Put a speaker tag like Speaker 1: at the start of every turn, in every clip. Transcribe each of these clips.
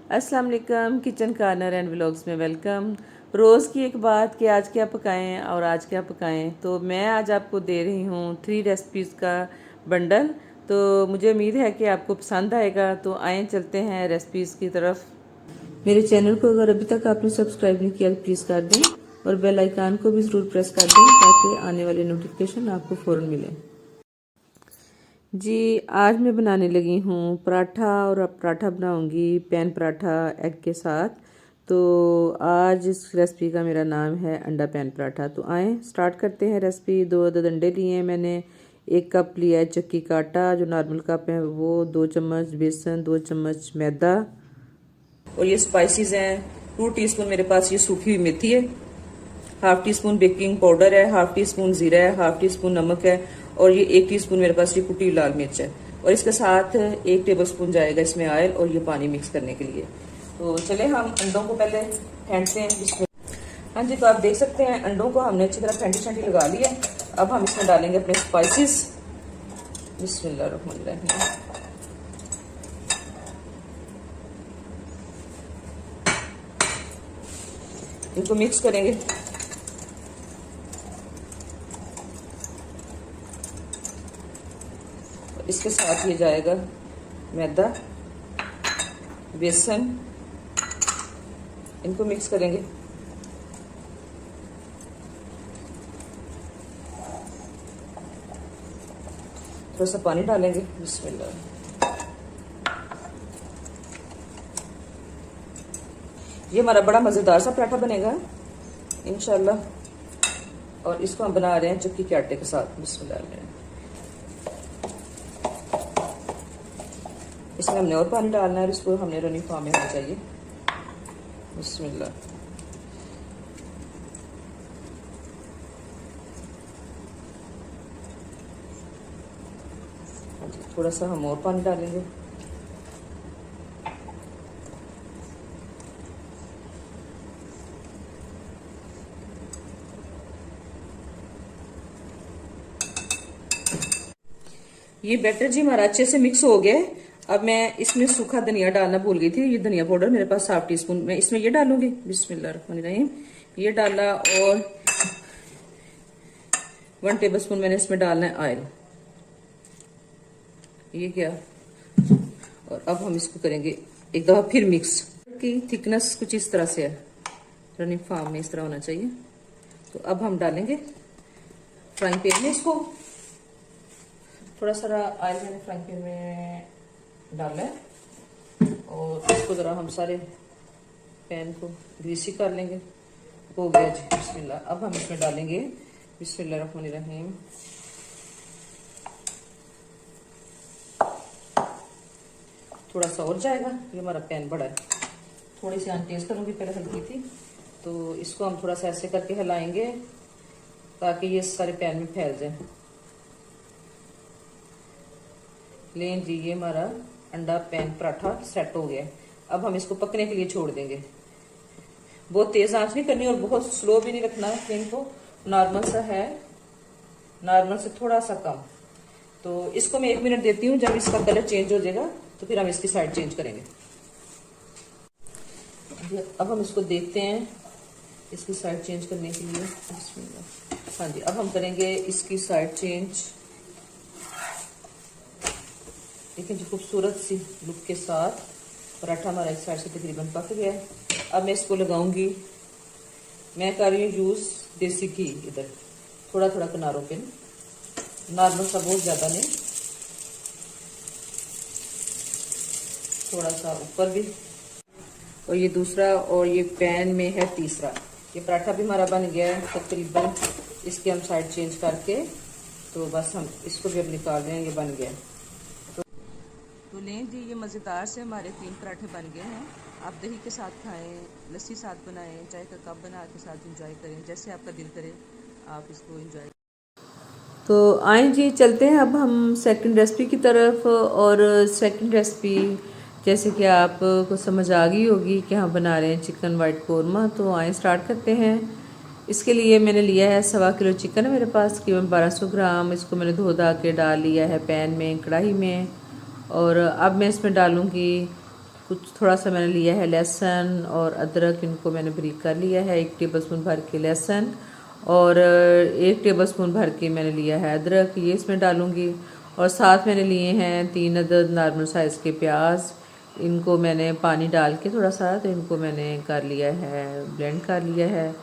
Speaker 1: अस्सलाम वालेकुम, kitchen corner and vlogs में वेलकम। रोज़ की एक बात कि आज क्या पकाएं और आज क्या पकाएं, तो मैं आज आपको दे रही हूँ 3 रेसिपीज़ का बंडल। तो मुझे उम्मीद है कि आपको पसंद आएगा। तो आएँ चलते हैं रेसिपीज़ की तरफ। मेरे चैनल को अगर अभी तक आपने सब्सक्राइब नहीं किया तो प्लीज़ कर दें और बेल आइकन को भी ज़रूर प्रेस कर दें ताकि आने वाले नोटिफिकेशन आपको फ़ौरन मिले। जी, आज मैं बनाने लगी हूँ पराठा और अब पराठा बनाऊँगी पैन पराठा एग के साथ। तो आज इस रेसिपी का मेरा नाम है अंडा पैन पराठा। तो आएँ स्टार्ट करते हैं रेसिपी। 2 अदद अंडे लिए हैं मैंने, 1 कप लिया है चक्की का आटा जो नॉर्मल कप है वो, 2 चम्मच बेसन, 2 चम्मच मैदा और ये स्पाइसेस हैं। 2 टीस्पून मेरे पास ये सूखी हुई मेथी है, half tea spoon baking powder है, हाफ टी स्पून जीरा है, हाफ टी स्पून नमक है और ये 1 टीस्पून मेरे पास ये कुटी हुई लाल मिर्च है। और इसके साथ 1 टेबलस्पून जाएगा इसमें ऑयल और ये पानी मिक्स करने के लिए। तो चले हम अंडों को पहले फेंटते हैं इसमें। हाँ जी, तो आप देख सकते हैं अंडों को हमने अच्छी तरह फेंटी छेंटी लगा लिया। अब हम इसमें डालेंगे अपने स्पाइसेस। बिस्मिल्लाहिर्रहमानिर्रहीम। इनको मिक्स करेंगे। इसके साथ ये जाएगा मैदा, बेसन, इनको मिक्स करेंगे। थोड़ा सा पानी डालेंगे। बिस्मिल्लाह। ये हमारा बड़ा मज़ेदार सा पराठा बनेगा इंशाल्लाह। और इसको हम बना रहे हैं चक्की के आटे के साथ। बिस्मिल्लाह। इसमें हमने और पानी डालना है, इसको हमने रनी फॉर्म में होना चाहिए। बिस्मिल्लाह। थोड़ा सा हम और पानी डालेंगे। ये बैटर जी हमारा अच्छे से मिक्स हो गया। अब मैं इसमें सूखा धनिया डालना भूल गई थी। ये धनिया पाउडर मेरे पास हाफ टी स्पून, मैं इसमें ये डालूंगी। बिस्मिल्लाहिर्रहमानिर्रहीम। ये डाला और 1 टेबलस्पून मैंने इसमें डालना है ऑयल। ये क्या, और अब हम इसको करेंगे एक दफा फिर मिक्स। की थिकनेस कुछ इस तरह से है, रनिंग फार्म में इस तरह होना चाहिए। तो अब हम डालेंगे फ्राइंग पैन में इसको। थोड़ा सारा ऑयल मैंने फ्राइंग पैन में डाला है और इसको जरा हम सारे पैन को ग्रीसी कर लेंगे। हो गया जी। बिस्मिल्लाह। अब हम इसमें डालेंगे बिस्मिल्लाहिर्रहमानिर्रहीम थोड़ा सा और जाएगा। ये हमारा पैन बड़ा है। थोड़ी सी तेज करूंगी, पहले हल्की थी। तो इसको हम थोड़ा सा ऐसे करके हिलाएंगे ताकि ये सारे पैन में फैल जाए। लें जी, ये हमारा अंडा पैन पराठा सेट हो गया। अब हम इसको पकने के लिए छोड़ देंगे। बहुत तेज आंच नहीं करनी और बहुत स्लो भी नहीं रखना है फ्लेम को, नॉर्मल सा है, नॉर्मल से थोड़ा सा कम। तो इसको मैं 1 मिनट देती हूँ। जब इसका कलर चेंज हो जाएगा तो फिर हम इसकी साइड चेंज करेंगे। अब हम इसको देखते हैं इसकी साइड चेंज करने के लिए। हाँ जी, अब हम करेंगे इसकी साइड चेंज। देखिए जो खूबसूरत सी लुक के साथ पराठा हमारा एक साइड से तकरीबन पक गया है। अब मैं इसको लगाऊंगी। मैं कर रही हूँ यूज देसी घी, इधर थोड़ा थोड़ा किनारों पे, नॉर्मल सा, बहुत ज्यादा नहीं, थोड़ा सा ऊपर भी। और ये दूसरा, और ये पैन में है तीसरा। ये पराठा भी हमारा बन गया है तकरीबन। इसकी हम साइड चेंज करके तो बस हम इसको भी अब निकाल रहे हैं। ये बन गया। तो लें जी, ये मज़ेदार से हमारे 3 पराठे बन गए हैं। आप दही के साथ खाएं, लस्सी साथ बनाएं, चाय का कप बना के साथ इंजॉय करें, जैसे आपका दिल करे आप इसको इंजॉय। तो आएँ जी, चलते हैं अब हम सेकंड रेसिपी की तरफ। और सेकंड रेसिपी जैसे कि आपको समझ आ गई होगी कि हम बना रहे हैं चिकन वाइट कौरमा। तो आएँ स्टार्ट करते हैं। इसके लिए मैंने लिया है 1.25 किलो चिकन है मेरे पास, तकरीबन 1200 ग्राम। इसको मैंने धो धा के डाल लिया है पैन में, कढ़ाई में। और अब मैं इसमें डालूँगी कुछ थोड़ा सा मैंने लिया है लहसुन और अदरक, इनको मैंने बारीक कर लिया है। 1 टेबलस्पून भर के लहसुन और 1 टेबलस्पून भर के मैंने लिया है अदरक, ये इसमें डालूँगी। और साथ मैंने लिए हैं 3 अदद नॉर्मल साइज़ के प्याज, इनको मैंने पानी डाल के थोड़ा सा, तो इनको मैंने कर लिया है, ब्लेंड कर लिया है।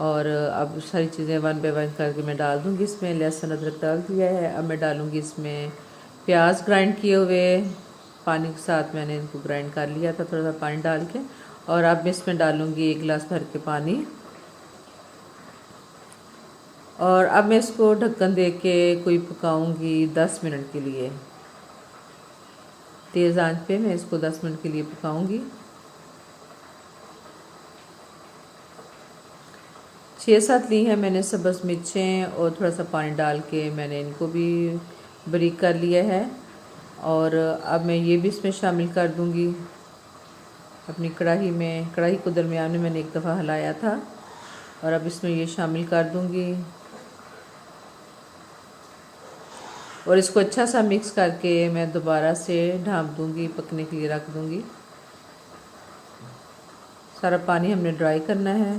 Speaker 1: और अब सारी चीज़ें 1 बाय 1 करके मैं डाल दूँगी इसमें। लहसुन अदरक डाल दिया है, अब मैं डालूँगी इसमें प्याज ग्राइंड किए हुए, पानी के साथ मैंने इनको ग्राइंड कर लिया था थोड़ा सा पानी डाल के। और अब मैं इसमें डालूँगी 1 गिलास भर के पानी। और अब मैं इसको ढक्कन दे के कोई पकाऊँगी 10 मिनट के लिए। तेज़ आंच पे मैं इसको 10 मिनट के लिए पकाऊँगी। 6-7 ली हैं मैंने सब्ज़ मिर्चें और थोड़ा सा पानी डाल के मैंने इनको भी बारीक कर लिया है। और अब मैं ये भी इसमें शामिल कर दूँगी अपनी कढ़ाई में। कढ़ाई को दरमियान में मैंने एक दफ़ा हिलाया था और अब इसमें ये शामिल कर दूँगी और इसको अच्छा सा मिक्स करके मैं दोबारा से ढाँप दूँगी, पकने के लिए रख दूँगी। सारा पानी हमने ड्राई करना है।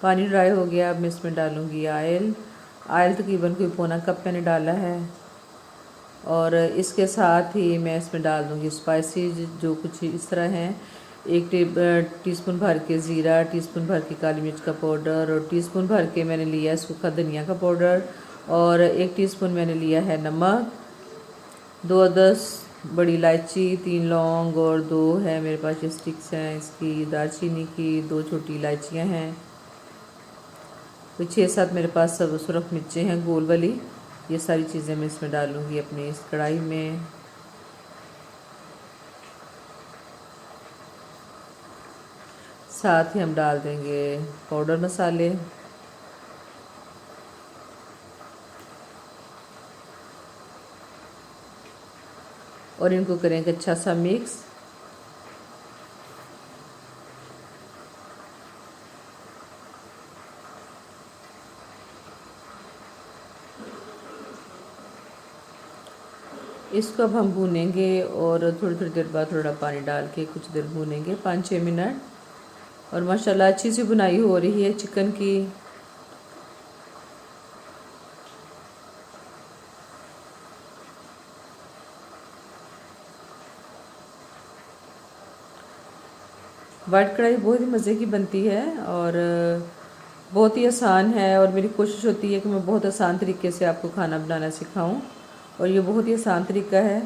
Speaker 1: पानी ड्राई हो गया, अब मैं इसमें डालूँगी ऑयल। ऑयल तकरीबन कोई पौना कप मैंने डाला है। और इसके साथ ही मैं इसमें डाल दूँगी स्पाइसेस, जो कुछ इस तरह हैं। 1 टीस्पून भर के ज़ीरा, टीस्पून भर के काली मिर्च का पाउडर और टीस्पून भर के मैंने लिया है सूखा धनिया का पाउडर और 1 टीस्पून मैंने लिया है नमक। 2 अदद बड़ी इलायची, 3 लौंग और 2 है मेरे पास ये स्टिक्स हैं इसकी दालचीनी की, 2 छोटी इलायचियाँ हैं। तो 6-7 मेरे पास सब सुरख मिर्चें हैं गोल वाली। ये सारी चीज़ें मैं इसमें डालूँगी अपनी इस कढ़ाई में। साथ ही हम डाल देंगे पाउडर मसाले। और इनको करेंगे अच्छा सा मिक्स। इसको अब हम भूनेंगे और थोड़ी थोड़ी देर बाद थोड़ा पानी डाल के कुछ देर भूनेंगे, 5-6 मिनट। और माशाल्लाह अच्छी सी बुनाई हो रही है चिकन की। वाइट कढ़ाई बहुत ही मज़े की बनती है और बहुत ही आसान है। और मेरी कोशिश होती है कि मैं बहुत आसान तरीके से आपको खाना बनाना सिखाऊं और ये बहुत ही आसान तरीका है।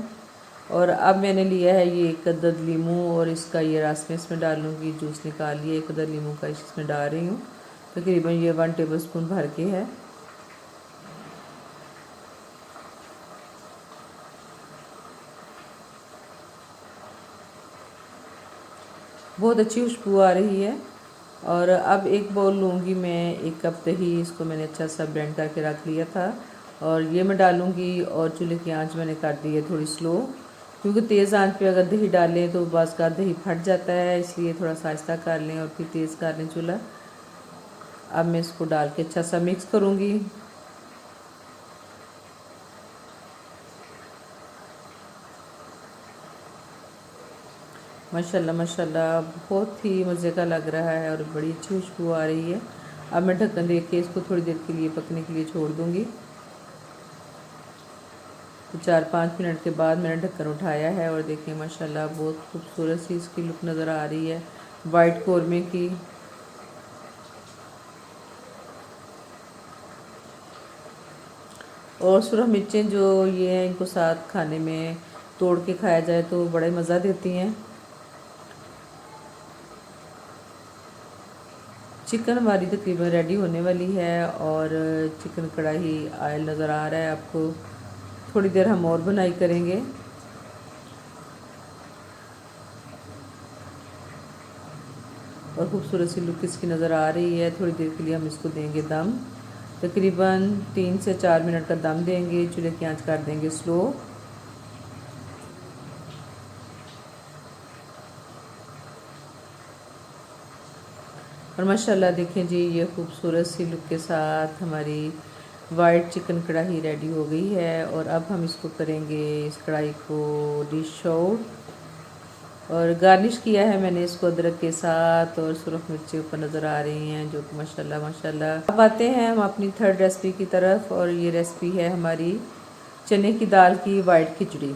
Speaker 1: और अब मैंने लिया है ये 1 अदद लीमू और इसका ये रस में इसमें डालूँगी, जूस निकाल लिया 1 अदद लीमू का इसमें डाल रही हूँ। तकरीबन ये 1 टेबलस्पून भर के है। बहुत अच्छी खुशबू आ रही है। और अब एक बाउल लूँगी मैं, 1 कप दही, इसको मैंने अच्छा सा ब्लेंड करके रख लिया था और ये मैं डालूँगी। और चूल्हे की आंच मैंने कर दी है थोड़ी स्लो, क्योंकि तेज़ आंच पे अगर दही डालें तो बस का दही फट जाता है, इसलिए थोड़ा सा आहिस्ता कर लें और फिर तेज़ कर लें चूल्हा। अब मैं इसको डाल के अच्छा सा मिक्स करूँगी। माशाल्लाह माशाल्लाह बहुत ही मज़े का लग रहा है और बड़ी अच्छी खुशबू आ रही है। अब मैं ढक्कन दे के इसको थोड़ी देर के लिए पकने के लिए छोड़ दूँगी। तो 4-5 मिनट के बाद मैंने ढक्कन उठाया है और देखिए माशाल्लाह बहुत खूबसूरत सी इसकी लुक नज़र आ रही है वाइट कौरमे की। और सुरख मिर्चें जो ये हैं, इनको साथ खाने में तोड़ के खाया जाए तो बड़ा ही मज़ा देती हैं। चिकन हमारी तकरीबन रेडी होने वाली है और चिकन कढ़ाई ऑयल नज़र आ रहा है आपको। थोड़ी देर हम और बुनाई करेंगे। और खूबसूरत सी लुक इसकी नज़र आ रही है। थोड़ी देर के लिए हम इसको देंगे दम, तकरीबन 3 से 4 मिनट का दम देंगे। चूल्हे की आंच कर देंगे स्लो। और माशाल्लाह देखें जी, ये खूबसूरत सी लुक के साथ हमारी वाइट चिकन कढ़ाई रेडी हो गई है और अब हम इसको करेंगे, इस कढ़ाई को डिश आउट। और गार्निश किया है मैंने इसको अदरक के साथ और सुरख मिर्ची ऊपर नज़र आ रही हैं जो कि माशाल्लाह माशाल्लाह। अब आते हैं हम अपनी थर्ड रेसिपी की तरफ और ये रेसिपी है हमारी चने की दाल की वाइट खिचड़ी।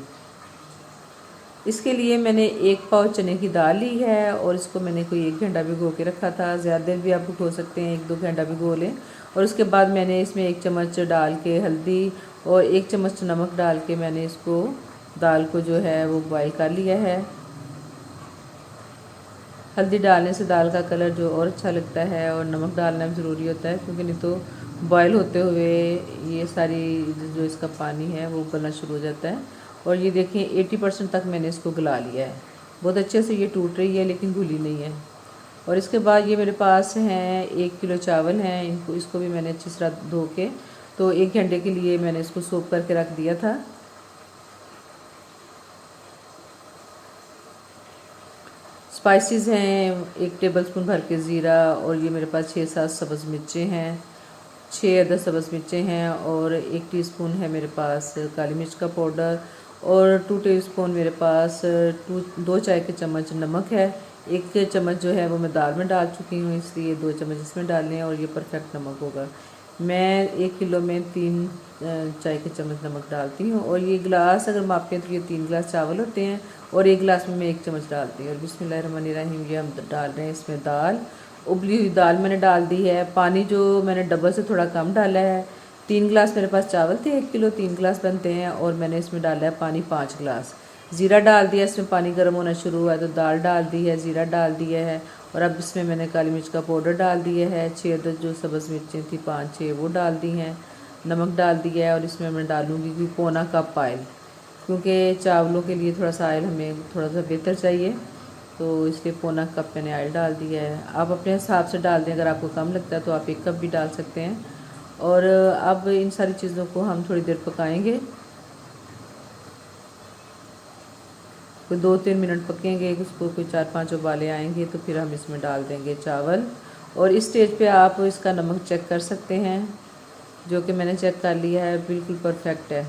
Speaker 1: इसके लिए मैंने 1 पाव चने की दाल ली है और इसको मैंने कोई 1 घंटा भिगो के रखा था। ज़्यादा देर भी आप भिगो सकते हैं, 1-2 घंटा भिगो लें। और उसके बाद मैंने इसमें 1 चम्मच डाल के हल्दी और 1 चम्मच नमक डाल के मैंने इसको दाल को जो है वो बॉयल कर लिया है। हल्दी डालने से दाल का कलर जो और अच्छा लगता है और नमक डालना भी ज़रूरी होता है, क्योंकि नहीं तो बॉयल होते हुए ये सारी जो इसका पानी है वो उबलना शुरू हो जाता है। और ये देखें 80% तक मैंने इसको गला लिया है, बहुत अच्छे से ये टूट रही है लेकिन घुली नहीं है। और इसके बाद ये मेरे पास हैं 1 किलो चावल हैं, इसको भी मैंने अच्छी तरह धो के तो 1 घंटे के लिए मैंने इसको सोक करके रख दिया था। स्पाइसेस हैं 1 टेबलस्पून भर के ज़ीरा और ये मेरे पास 6-7 सब्ज़ मिर्चें हैं, 6 अदद सब्ज़ मिर्चें हैं और 1 टीस्पून है मेरे पास काली मिर्च का पाउडर और 2 टीस्पून मेरे पास 2 चाय के चम्मच नमक है। 1 चम्मच जो है वो मैं दाल में डाल चुकी हूँ, इसलिए 2 चम्मच इसमें डालने हैं और ये परफेक्ट नमक होगा। मैं 1 किलो में 3 चाय के चम्मच नमक डालती हूँ और ये गिलास अगर मापें तो ये 3 गिलास चावल होते हैं और 1 गिलास में मैं 1 चम्मच डालती हूँ। और बिस्मिल्लाहिर्रहमानिर्रहीम ये हम डाल रहे हैं इसमें दाल, उबली हुई दाल मैंने डाल दी है। पानी जो मैंने डबल से थोड़ा कम डाला है, 3 गिलास मेरे पास चावल थे, 1 किलो 3 गिलास बनते हैं और मैंने इसमें डाला है पानी 5 गिलास। ज़ीरा डाल दिया, इसमें पानी गर्म होना शुरू हुआ है तो दाल डाल दी है, ज़ीरा डाल दिया है और अब इसमें मैंने काली मिर्च का पाउडर डाल दिया है। 6 अदद जो सब्ज़ मिर्चें थी 5-6 वो डाल दी हैं, नमक डाल दिया है और इसमें मैं डालूँगी कि 1/4 कप ऑयल, क्योंकि चावलों के लिए थोड़ा सा ऑयल हमें थोड़ा सा बेहतर चाहिए, तो इसलिए 1/4 कप मैंने ऑयल डाल दिया है। आप अपने हिसाब से डाल दें, अगर आपको कम लगता है तो आप 1 कप भी डाल सकते हैं। और अब इन सारी चीज़ों को हम थोड़ी देर पकाएंगे, कोई 2-3 मिनट पकेंगे, उसको कोई 4-5 उबाले आएंगे तो फिर हम इसमें डाल देंगे चावल। और इस स्टेज पे आप इसका नमक चेक कर सकते हैं, जो कि मैंने चेक कर लिया है, बिल्कुल परफेक्ट है।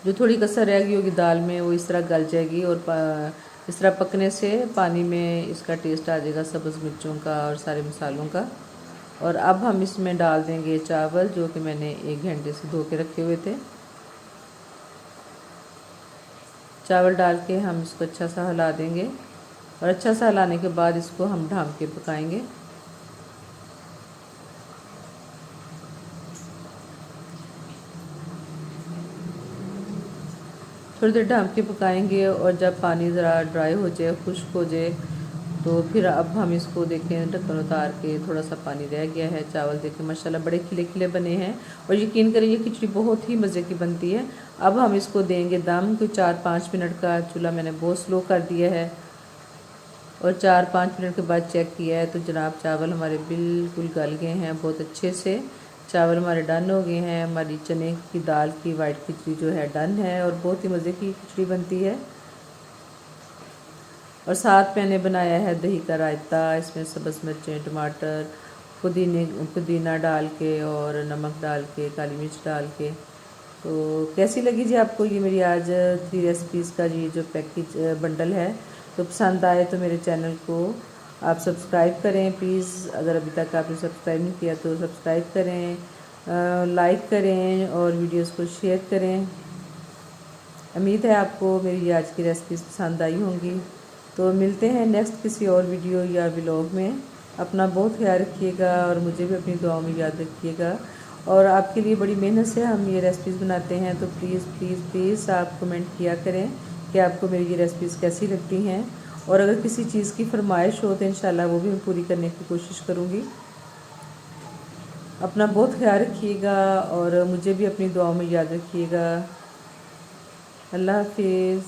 Speaker 1: जो थोड़ी कसर रह गई होगी दाल में वो इस तरह गल जाएगी और इस तरह पकने से पानी में इसका टेस्ट आ जाएगा सब्ज़ मिर्चों का और सारे मसालों का। और अब हम इसमें डाल देंगे चावल जो कि मैंने 1 घंटे से धो के रखे हुए थे। चावल डाल के हम इसको अच्छा सा हिला देंगे और अच्छा सा हिलाने के बाद इसको हम ढक के पकाएंगे। थोड़ी देर ढक के पकाएंगे और जब पानी ज़रा ड्राई हो जाए, खुश्क हो जाए, तो फिर अब हम इसको देखें, ढक्कन उतार के थोड़ा सा पानी रह गया है। चावल देखें माशाल्लाह बड़े खिले खिले बने हैं और यकीन करें ये खिचड़ी बहुत ही मज़े की बनती है। अब हम इसको देंगे दम, कोई 4-5 मिनट का। चूल्हा मैंने बहुत स्लो कर दिया है और 4-5 मिनट के बाद चेक किया है तो जनाब चावल हमारे बिल्कुल गल गए हैं, बहुत अच्छे से चावल हमारे डन हो गए हैं। हमारी चने की दाल की वाइट खिचड़ी जो है डन है और बहुत ही मज़े की खिचड़ी बनती है। और साथ मैंने बनाया है दही का रायता, इसमें सब्ज़ मिर्चें, टमाटर, पुदीना डाल के और नमक डाल के, काली मिर्च डाल के। तो कैसी लगी जी आपको ये मेरी आज 3 रेसिपीज़ का ये जो पैकेज बंडल है? तो पसंद आए तो मेरे चैनल को आप सब्सक्राइब करें प्लीज़। अगर अभी तक आपने सब्सक्राइब नहीं किया तो सब्सक्राइब करें, लाइक करें और वीडियोस को शेयर करें। उम्मीद है आपको मेरी आज की रेसिपीज़ पसंद आई होंगी। तो मिलते हैं नेक्स्ट किसी और वीडियो या व्लॉग में। अपना बहुत ख्याल रखिएगा और मुझे भी अपनी दुआओं में याद रखिएगा। और आपके लिए बड़ी मेहनत से हम ये रेसिपीज़ बनाते हैं, तो प्लीज़ प्लीज़ प्लीज़ आप कमेंट किया करें कि आपको मेरी ये रेसिपीज़ कैसी लगती हैं। और अगर किसी चीज़ की फरमाइश हो तो इंशाल्लाह वो भी मैं पूरी करने की कोशिश करूँगी। अपना बहुत ख्याल रखिएगा और मुझे भी अपनी दुआओं में याद रखिएगा। अल्लाह हाफिज़।